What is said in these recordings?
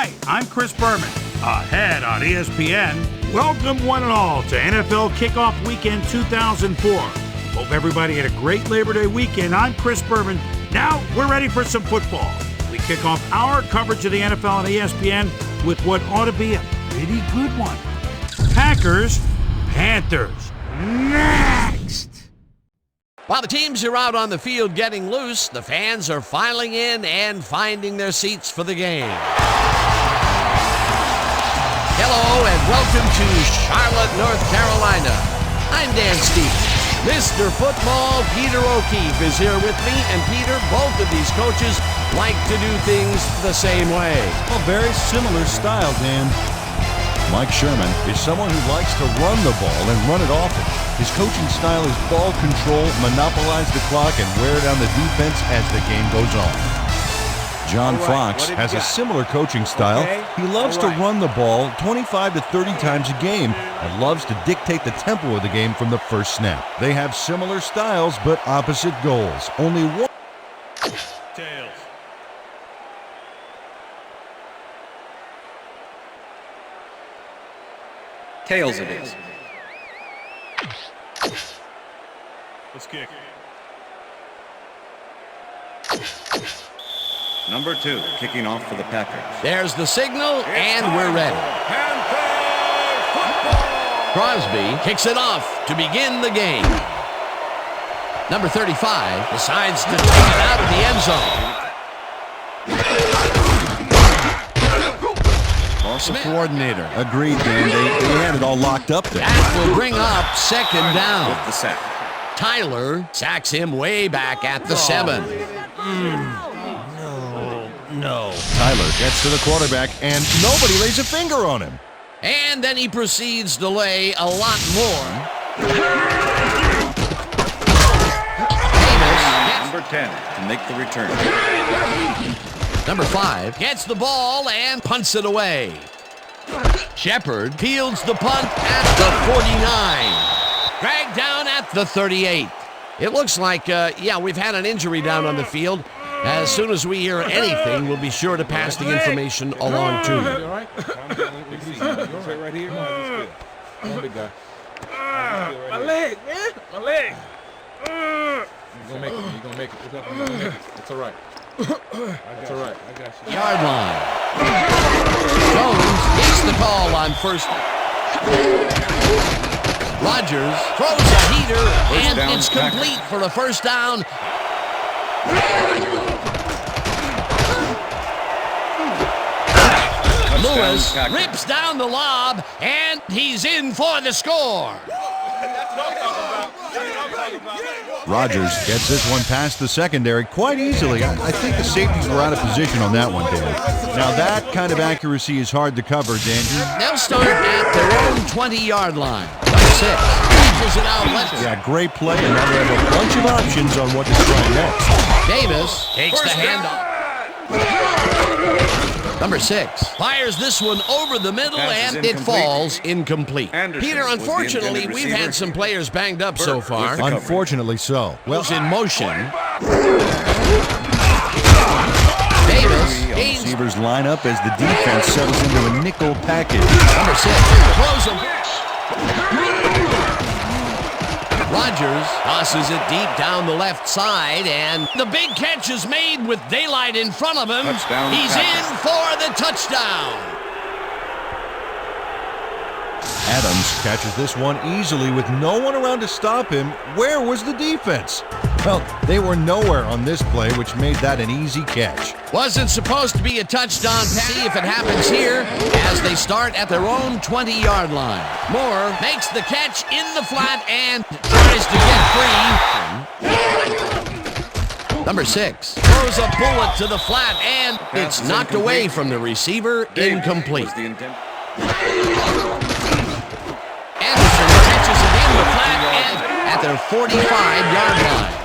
Hi, I'm Chris Berman, ahead on ESPN. Welcome one and all to NFL Kickoff Weekend 2004. Hope everybody had a great Labor Day weekend. I'm Chris Berman. Now we're ready for some football. We kick off our coverage of the NFL on ESPN with what ought to be a pretty good one. Packers, Panthers, next! While the teams are out on the field getting loose, the fans are filing in and finding their seats for the game. Hello and welcome to Charlotte, North Carolina. I'm Dan Stevens. Mr. Football, Peter O'Keefe, is here with me. And Peter, both of these coaches like to do things the same way. Well, very similar style, Dan. Mike Sherman is someone who likes to run the ball and run it often. His coaching style is ball control, monopolize the clock, and wear down the defense as the game goes on. John Fox has a similar coaching style. He loves to run the ball 25 to 30 times a game and loves to dictate the tempo of the game from the first snap. They have similar styles but opposite goals. Only one. Tails. Tails it is. Let's kick. Number 2, kicking off for the Packers. There's the signal, and we're ready. Crosby kicks it off to begin the game. Number 35 decides to take it out of the end zone. Smith. Coordinator. Agreed, Dan. They had it all locked up there. That will bring up second down. With the sack. Tyler sacks him way back at the 7. No. Tyler gets to the quarterback, and nobody lays a finger on him. And then he proceeds to lay a lot more. Number 10 to make the return. Number 5 gets the ball and punts it away. Shepard fields the punt at the 49. Dragged down at the 38. It looks like, we've had an injury down on the field. As soon as we hear anything, we'll be sure to pass the information along to you. All right? Right here. Come on, big guy. My leg, man. My leg. You're going to make it. You're going to make it. It's all right. That's all right. I got you. Yard line. Jones gets the call on first. Rodgers throws a heater, and it's complete for a first down. Lewis rips down the lob, and he's in for the score. Rodgers gets this one past the secondary quite easily. I think the safeties were out of position on that one, Dan. Now, that kind of accuracy is hard to cover, Dan. They'll start at their own 20-yard line. Number 6 reaches it out left. Yeah, great play, and now they have a bunch of options on what to try next. Davis takes the handoff. Number 6 fires this one over the middle, and it falls incomplete. Peter, unfortunately, we've had some players banged up so far. Unfortunately so. Well, in motion. Davis gains. Receivers line up as the defense settles into a nickel package. Number 6 throws him. Rodgers tosses it deep down the left side, and the big catch is made with daylight in front of him. Touchdown, He's in for the touchdown. Adams catches this one easily with no one around to stop him. Where was the defense? Well, they were nowhere on this play, which made that an easy catch. Wasn't supposed to be a touchdown. See if it happens here as they start at their own 20-yard line. Moore makes the catch in the flat and tries to get free. Number 6 throws a bullet to the flat, and it's knocked away from the receiver. Incomplete. Anderson catches it in the flat and at their 45-yard line.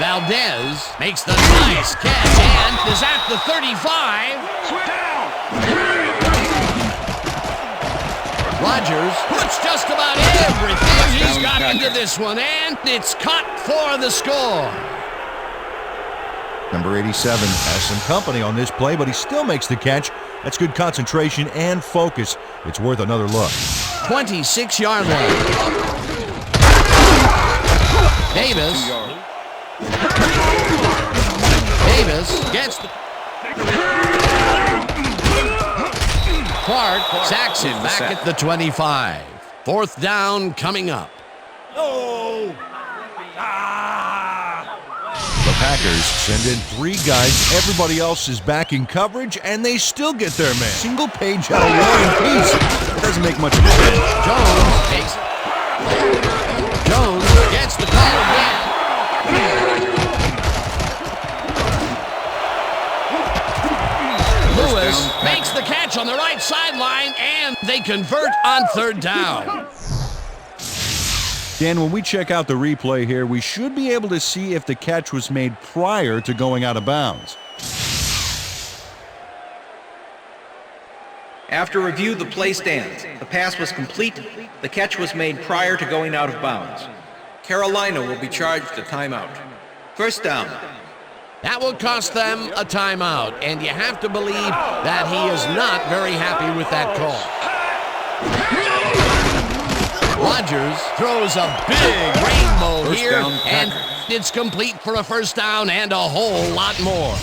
Valdez makes the nice catch and is at the 35. Rodgers puts just about everything he's got into this one, and it's caught for the score. Number 87 has some company on this play, but he still makes the catch. That's good concentration and focus. It's worth another look. 26-yard line. Davis. Davis gets the... Clark sacks him back at the 25. Fourth down coming up. The Packers send in 3 guys. Everybody else is back in coverage, and they still get their man. Single page out of War and Peace. It doesn't make much of a difference. Jones gets the call again. Lewis makes the catch on the right sideline, and they convert on third down. Dan, when we check out the replay here, we should be able to see if the catch was made prior to going out of bounds. After review, the play stands. The pass was complete. The catch was made prior to going out of bounds. Carolina will be charged a timeout. First down. That will cost them a timeout, and you have to believe that he is not very happy with that call. Rodgers throws a big rainbow First here, down, and it's complete for a first down and a whole lot more.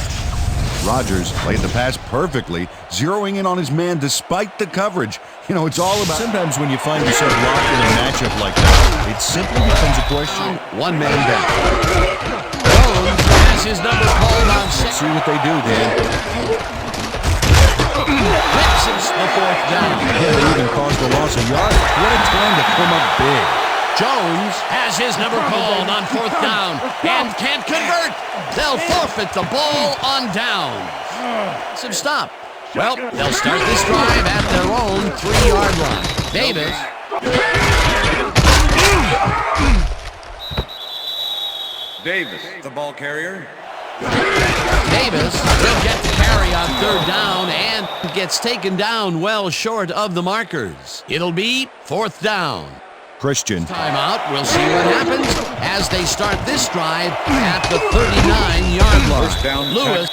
Rodgers played the pass perfectly, zeroing in on his man despite the coverage. You know, it's all about... Sometimes when you find yourself locked in a matchup like that, it simply becomes a question. One man down. Jones has his number called on 6. See what they do, Dan. Fixes the fourth down. Yeah, they even caused a loss of yards. What a time to come up big. Jones has his number called on fourth down and can't convert. They'll forfeit the ball on down. Some stop. Well, they'll start this drive at their own 3-yard line. Davis. Davis, the ball carrier. Davis will get the carry on third down and gets taken down well short of the markers. It'll be fourth down. Christian. Timeout. We'll see what happens as they start this drive at the 39-yard line. First down, Lewis.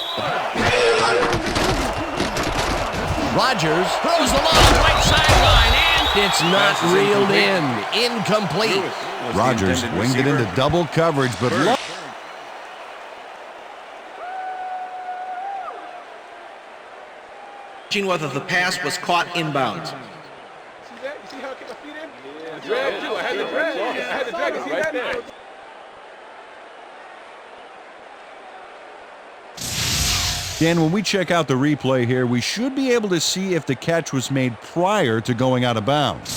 Rodgers throws the long right sideline, and it's not reeled in. Incomplete. Rodgers winged it into double coverage, but Whether the pass was caught inbounds. See that? You see how I kick my feet in? I dragged you. I had to drag. I had to drag. You see that? There. Dan, when we check out the replay here, we should be able to see if the catch was made prior to going out of bounds.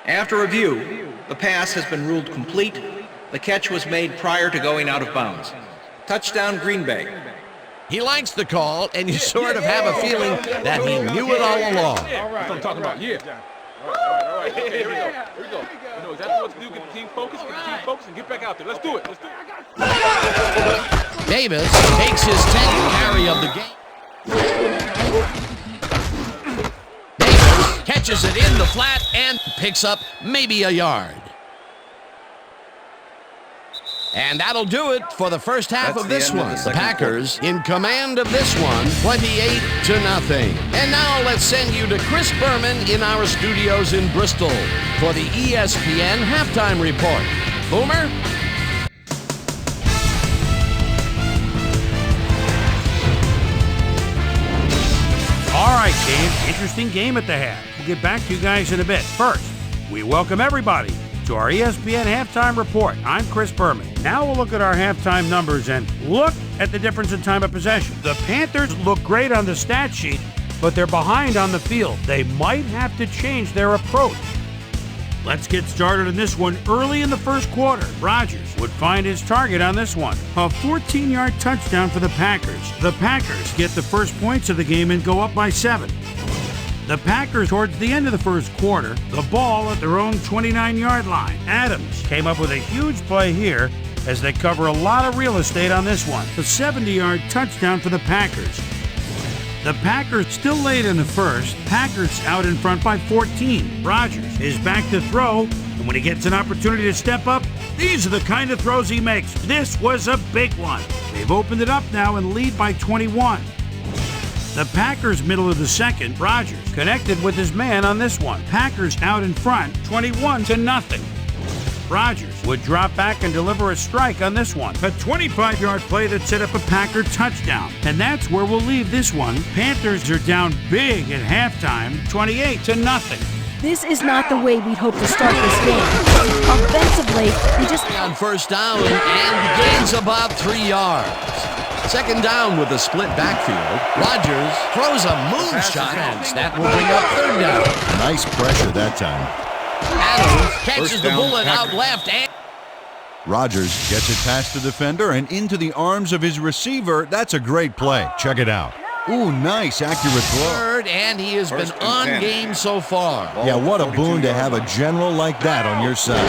After review, the pass has been ruled complete. The catch was made prior to going out of bounds. Touchdown, Green Bay. He likes the call, and you sort of have a feeling that he knew it all along. That's what I'm talking about. Yeah. All right. Okay, here we go. Here we go. You know exactly what to do. Get the team focused. And get back out there. Let's do it. Davis takes his 10th carry of the game. Davis catches it in the flat and picks up maybe a yard. And that'll do it for the first half of this one. The Packers in command of this one, 28-0. And now let's send you to Chris Berman in our studios in Bristol for the ESPN halftime report. Boomer? All right, team. Interesting game at the half. We'll get back to you guys in a bit. First, we welcome everybody to our ESPN halftime report. I'm Chris Berman. Now we'll look at our halftime numbers and look at the difference in time of possession. The Panthers look great on the stat sheet, but they're behind on the field. They might have to change their approach. Let's get started in this one early in the first quarter. Rodgers would find his target on this one. A 14-yard touchdown for the Packers. The Packers get the first points of the game and go up by 7. The Packers, towards the end of the first quarter, the ball at their own 29-yard line. Adams came up with a huge play here as they cover a lot of real estate on this one. A 70-yard touchdown for the Packers. The Packers still late in the first. Packers out in front by 14. Rodgers is back to throw, and when he gets an opportunity to step up, these are the kind of throws he makes. This was a big one. They've opened it up now and lead by 21. The Packers middle of the second. Rodgers connected with his man on this one. Packers out in front, 21-0. Rodgers would drop back and deliver a strike on this one. A 25-yard play that set up a Packer touchdown. And that's where we'll leave this one. Panthers are down big at halftime, 28-0. This is not the way we'd hope to start this game. Offensively, we just... On first down and gains about 3 yards. Second down with a split backfield. Rodgers throws a moonshot, and that will bring up third down. Nice pressure that time. Adams catches the bullet out left. And Rodgers gets it past the defender and into the arms of his receiver. That's a great play. Check it out. Ooh, nice, accurate throw. third, and he has been on game so far. Yeah, what a boon to have a general like that on your side.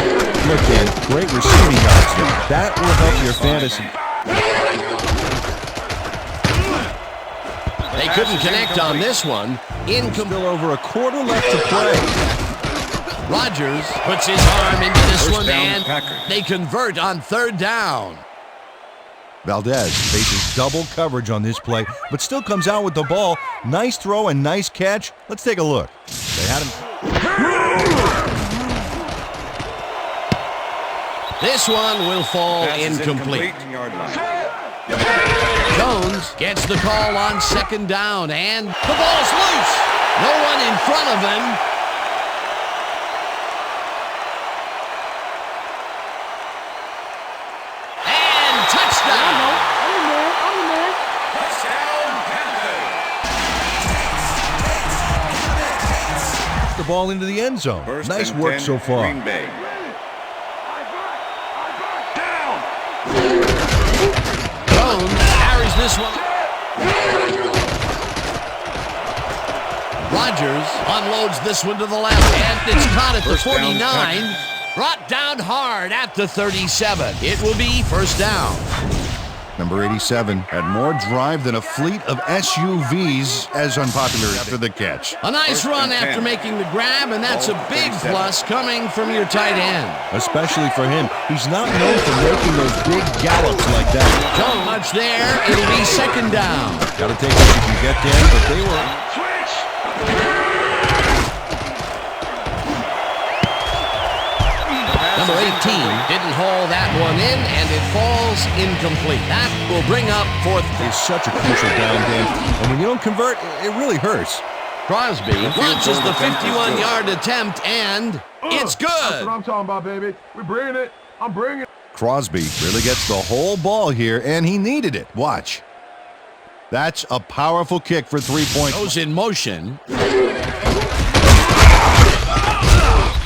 Look, Dan, great receiving yards there. That will help your fantasy. They couldn't connect on this one. Still over a quarter left to play. Rodgers puts his arm into this one, and they convert on third down. Valdez faces double coverage on this play, but still comes out with the ball. Nice throw and nice catch. Let's take a look. They had him. This one will fall incomplete. Jones gets the call on second down, and the ball's loose. No one in front of him. The ball into the end zone. Nice work so far. Jones carries this one. Rodgers unloads this one to the left, and it's caught at the 49. Brought down hard at the 37. It will be first down. Number 87 had more drive than a fleet of SUVs, as unpopular after the catch. A nice run after making the grab, and that's a big plus coming from your tight end. Especially for him. He's not known for making those big gallops like that. So much there, it'll be second down. Got to take what you can get, Dan, but they were... Number 18 didn't haul that one in, and it falls incomplete. That will bring up fourth. It's such a crucial down, Dan. And when you don't convert, it really hurts. Crosby launches the 51-yard attempt, and it's good. That's what I'm talking about, baby. We're bringing it. I'm bringing it. Crosby really gets the whole ball here, and he needed it. Watch. That's a powerful kick for 3 points. Goes in motion.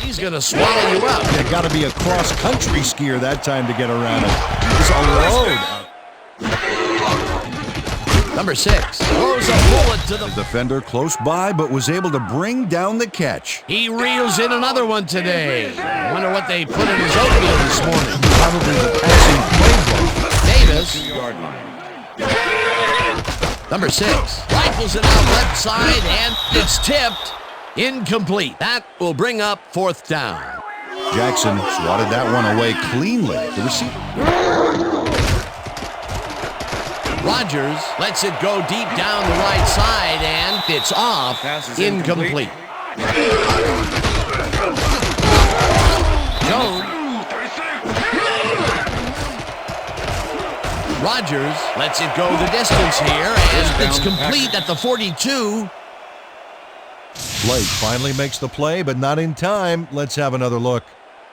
He's going to swallow you up. You got to be a cross-country skier that time to get around it. He's alone. Number 6 throws a bullet to the defender close by, but was able to bring down the catch. He reels in another one today. I wonder what they put in his oatmeal this morning. Probably the passing playbook. Davis. Number 6 rifles it out left side, and it's tipped. Incomplete. That will bring up fourth down. Jackson swatted that one away cleanly. The receiver. Rodgers lets it go deep down the right side, and it's off. Incomplete. Jones. Rodgers lets it go the distance here, and it's complete at the 42. Blake finally makes the play, but not in time. Let's have another look.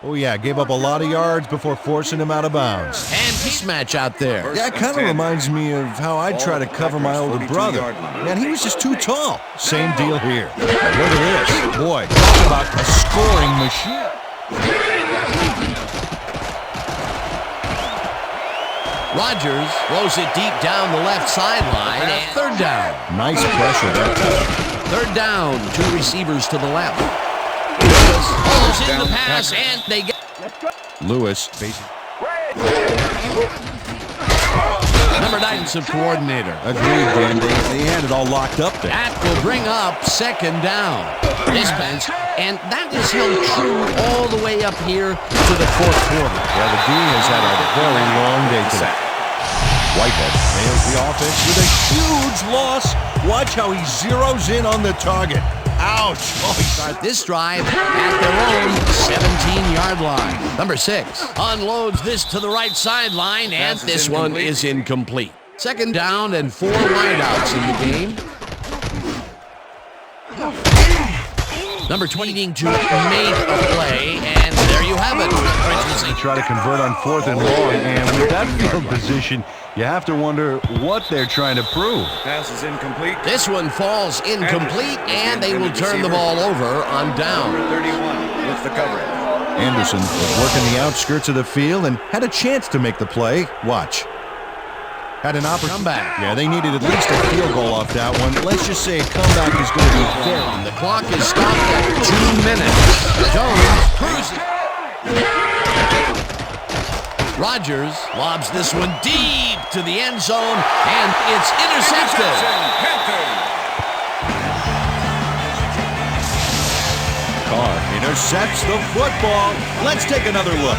Oh, yeah, gave up a lot of yards before forcing him out of bounds. And mismatch out there. Yeah, it kind of reminds me of how I try to cover my older brother. Man, he was just too tall. Same deal here. Look at this. Boy, talk about a scoring machine. Rodgers throws it deep down the left sideline, and third down. Nice pressure that time. Third down, 2 receivers to the left. Lewis falls in the pass, and they get... Lewis facing... number 9 defensive coordinator. Agreed, Dan. They had it all locked up there. That will bring up second down. Dispense, and that is held true all the way up here to the fourth quarter. Yeah, the D has had a very long day today. Whitehead nails the offense with a huge loss. Watch how he zeroes in on the target. Ouch. Start this drive at their own 17-yard line. Number 6 unloads this to the right sideline, and this one is incomplete. Second down and 4 wideouts in the game. Number 20 needing to make a play, and there you have it. They try to convert on 4th and long, and with that field position, you have to wonder what they're trying to prove. Pass is incomplete. This one falls incomplete, and they will turn the ball over on down. Number 31 with the coverage. Anderson was working the outskirts of the field and had a chance to make the play. Watch. Had an opportunity. Comeback. Yeah, they needed at least a field goal off that one. Let's just say a comeback is going to be very. The clock is stopped at 2 minutes. Jones cruises. Rodgers lobs this one deep to the end zone, and it's intercepted. Carr intercepts the football. Let's take another look.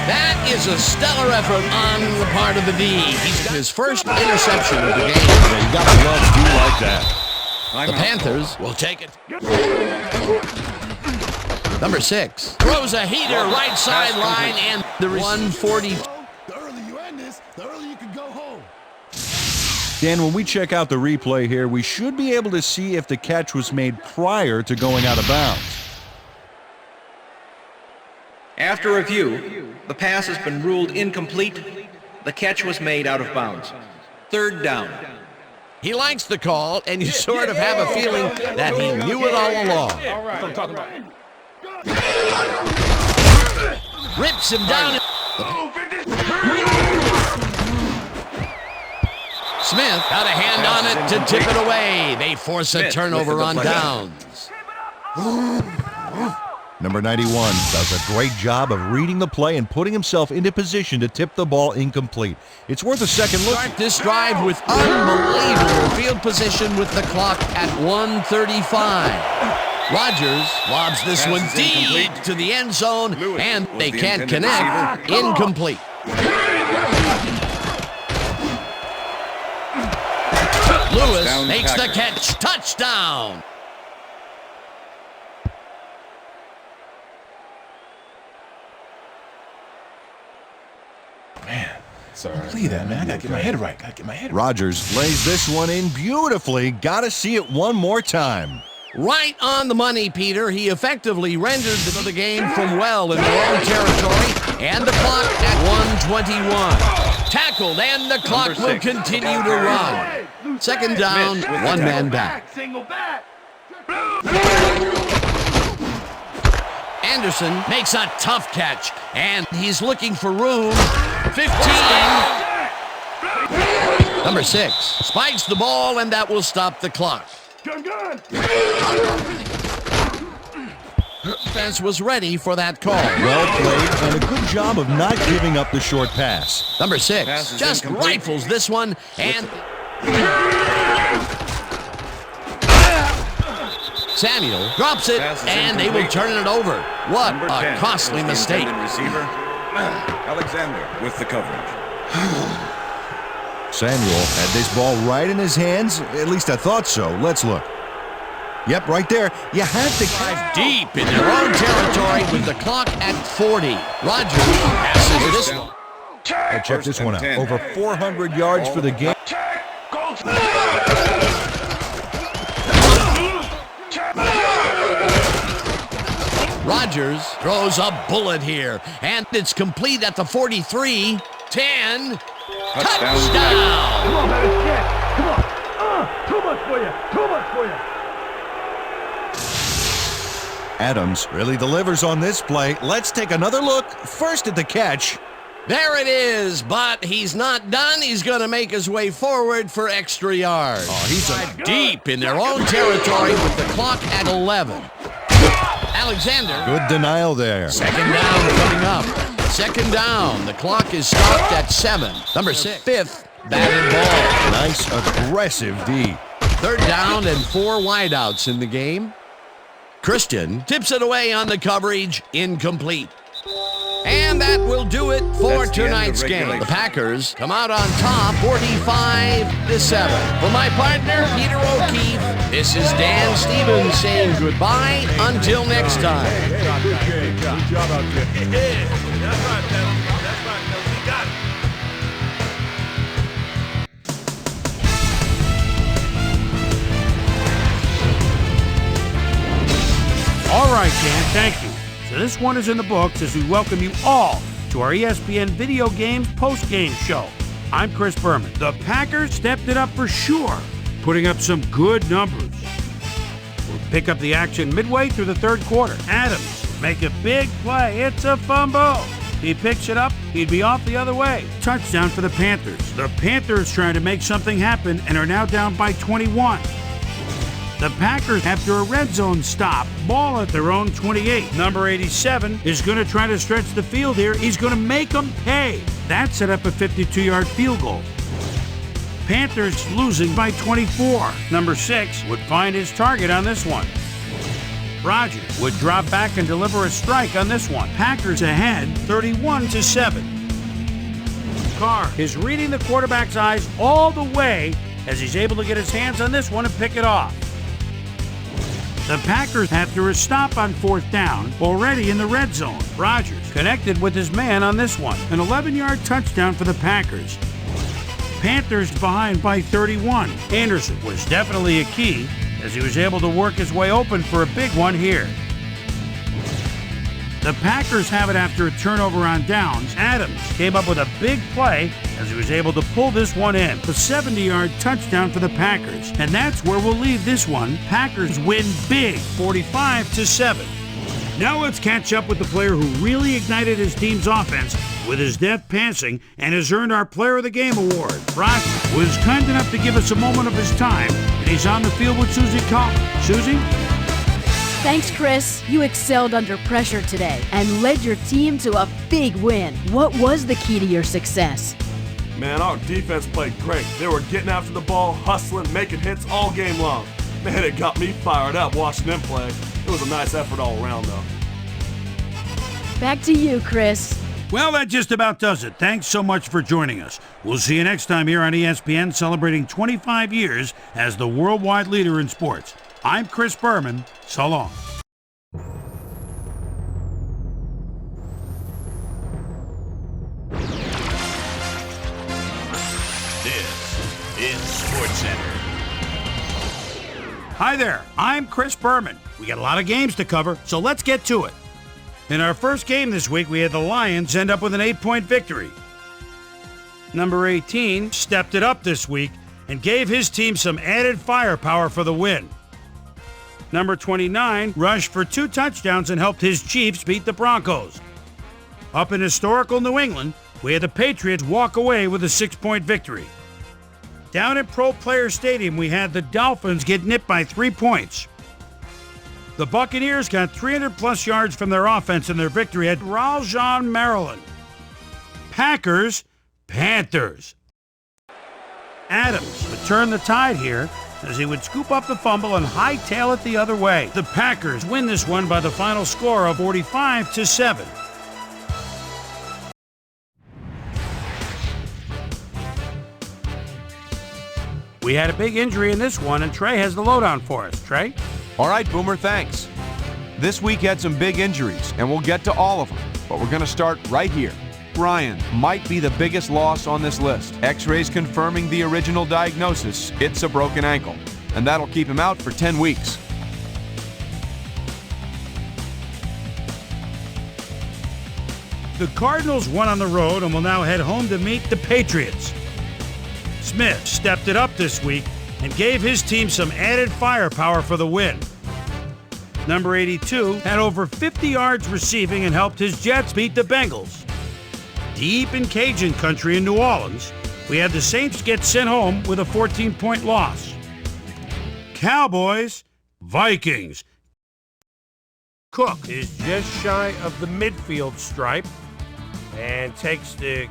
That is a stellar effort on the part of the D. He's got his first interception of the game. Yeah, you got to love a D like that. The Panthers will take it. Number 6 throws a heater right sideline, and the 140. The earlier you end this, the earlier you can go home. Dan, when we check out the replay here, we should be able to see if the catch was made prior to going out of bounds. After review, the pass has been ruled incomplete. The catch was made out of bounds. Third down. He likes the call, and you sort of have a feeling that he knew it all along. All right. That's what I'm talking about. Rips him down. Smith got a hand on it to tip it away. They force a turnover on downs. Number 91 does a great job of reading the play and putting himself into position to tip the ball incomplete. It's worth a second look. Start this drive with unbelievable field position with the clock at 1:35. Rodgers lobs this one deep to the end zone, and they can't connect. Incomplete. Lewis makes the catch. Touchdown. Sorry. Believe that, man. I gotta get my head right. Rodgers lays this one in beautifully. Gotta see it one more time. Right on the money, Peter. He effectively rendered the game from well in their own territory, and the clock at 1:21. Tackled, and the clock will continue to run. Second down, one man back. Anderson makes a tough catch, and he's looking for room. 15. Number 6 spikes the ball, and that will stop the clock. Defense was ready for that call. Well played, and a good job of not giving up the short pass. Number 6 just rifles this one, and Samuel drops it, and they will turn it over. What a costly mistake. Receiver Alexander with the coverage. Samuel had this ball right in his hands. At least I thought so. Let's look. Yep, right there. You have to drive deep in their own territory with the clock at 40. Rodgers passes this one. Hey, check this one out. Over 400 yards for the game. Rodgers throws a bullet here, and it's complete at the 43. 10. Touchdown! Come on, man, yeah. Come on. Too much for you. Too much for you. Adams really delivers on this play. Let's take another look. First at the catch. There it is, but he's not done. He's going to make his way forward for extra yards. Oh, he's deep in their own territory with the clock at 11. Alexander. Good denial there. Second down coming up. Second down. The clock is stopped at 7. Number 6. 5th Batted ball. Nice, aggressive D. Third down and 4 wideouts in the game. Christian tips it away on the coverage, incomplete. And that will do it for tonight's game. The Packers come out on top, 45-7. For my partner, Peter O'Keefe, this is Dan Stevens saying goodbye until next time. Good job out there. That's right, Penalty. That's right, Penalty. We got it. All right, Dan, thank you. So this one is in the books as we welcome you all to our ESPN Video Games post-game show. I'm Chris Berman. The Packers stepped it up for sure, putting up some good numbers. We'll pick up the action midway through the third quarter. Adams make a big play. It's a fumble. He picks it up. He'd be off the other way. Touchdown for the Panthers. The Panthers trying to make something happen and are now down by 21. The Packers, after a red zone stop, ball at their own 28. Number 87 is going to try to stretch the field here. He's going to make them pay. That set up a 52-yard field goal. Panthers losing by 24. Number 6 would find his target on this one. Rodgers would drop back and deliver a strike on this one. Packers ahead 31-7. Carr is reading the quarterback's eyes all the way as he's able to get his hands on this one and pick it off. The Packers, after a stop on fourth down, already in the red zone. Rodgers connected with his man on this one. An 11-yard touchdown for the Packers. Panthers behind by 31. Anderson was definitely a key as he was able to work his way open for a big one here. The Packers have it after a turnover on downs. Adams came up with a big play as he was able to pull this one in. A 70-yard touchdown for the Packers. And that's where we'll leave this one. Packers win big, 45-7. Now let's catch up with the player who really ignited his team's offense with his deft passing and has earned our Player of the Game award. Rodgers was kind enough to give us a moment of his time, and he's on the field with Susie Collins. Susie? Thanks, Chris. You excelled under pressure today and led your team to a big win. What was the key to your success? Man, our defense played great. They were getting after the ball, hustling, making hits all game long. Man, it got me fired up watching them play. It was a nice effort all around, though. Back to you, Chris. Well, that just about does it. Thanks so much for joining us. We'll see you next time here on ESPN, celebrating 25 years as the worldwide leader in sports. I'm Chris Berman. So long. This is SportsCenter. Hi there. I'm Chris Berman. We got a lot of games to cover, so let's get to it. In our first game this week, we had the Lions end up with an 8-point victory. Number 18 stepped it up this week and gave his team some added firepower for the win. Number 29 rushed for 2 touchdowns and helped his Chiefs beat the Broncos. Up in historical New England, we had the Patriots walk away with a 6-point victory. Down at Pro Player Stadium, we had the Dolphins get nipped by 3 points. The Buccaneers got 300-plus yards from their offense in their victory at Raleigh, Maryland. Packers, Panthers. Adams would turn the tide here as he would scoop up the fumble and hightail it the other way. The Packers win this one by the final score of 45-7. We had a big injury in this one, and Trey has the lowdown for us. Trey? All right, Boomer, thanks. This week had some big injuries, and we'll get to all of them, but we're going to start right here. Ryan might be the biggest loss on this list. X-rays confirming the original diagnosis. It's a broken ankle, and that'll keep him out for 10 weeks. The Cardinals won on the road and will now head home to meet the Patriots. Smith stepped it up this week and gave his team some added firepower for the win. Number 82 had over 50 yards receiving and helped his Jets beat the Bengals. Deep in Cajun country in New Orleans, we had the Saints get sent home with a 14-point loss. Cowboys, Vikings. Cook is just shy of the midfield stripe and takes the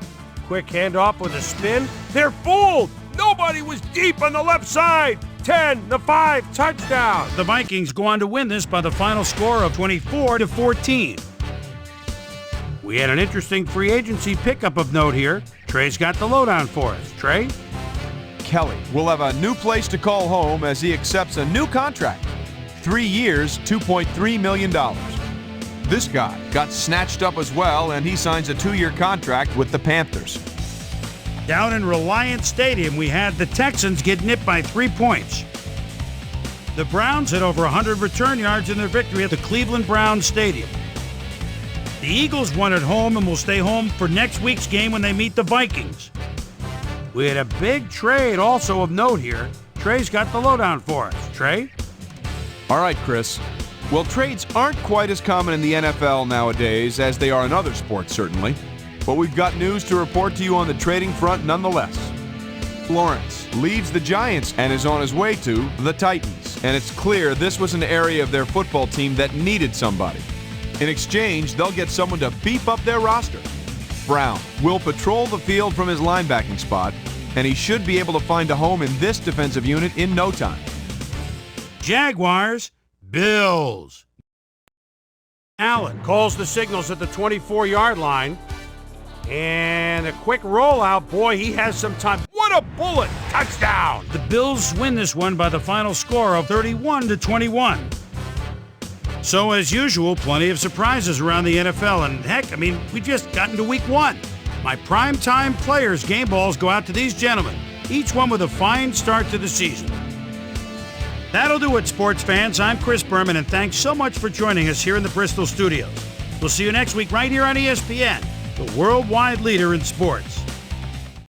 Quick handoff with a spin. They're fooled. Nobody was deep on the left side. 10-5 touchdown. The Vikings go on to win this by the final score of 24-14. We had an interesting free agency pickup of note here. Trey's got the lowdown for us. Trey? Kelly will have a new place to call home as he accepts a new contract. 3 years, $2.3 million. This guy got snatched up as well, and he signs a 2-year contract with the Panthers. Down in Reliant Stadium, we had the Texans get nipped by 3 points. The Browns had over 100 return yards in their victory at the Cleveland Browns Stadium. The Eagles won at home and will stay home for next week's game when they meet the Vikings. We had a big trade also of note here. Trey's got the lowdown for us. Trey? All right, Chris. Well, trades aren't quite as common in the NFL nowadays as they are in other sports, certainly. But we've got news to report to you on the trading front nonetheless. Lawrence leaves the Giants and is on his way to the Titans. And it's clear this was an area of their football team that needed somebody. In exchange, they'll get someone to beef up their roster. Brown will patrol the field from his linebacking spot, and he should be able to find a home in this defensive unit in no time. Jaguars, Bills. Allen calls the signals at the 24-yard line. And a quick rollout. Boy, he has some time. What a bullet! Touchdown! The Bills win this one by the final score of 31-21. So, as usual, plenty of surprises around the NFL. And heck, we just got into week 1. My primetime players' game balls go out to these gentlemen, each one with a fine start to the season. That'll do it, sports fans. I'm Chris Berman, and thanks so much for joining us here in the Bristol studios. We'll see you next week right here on ESPN, the worldwide leader in sports.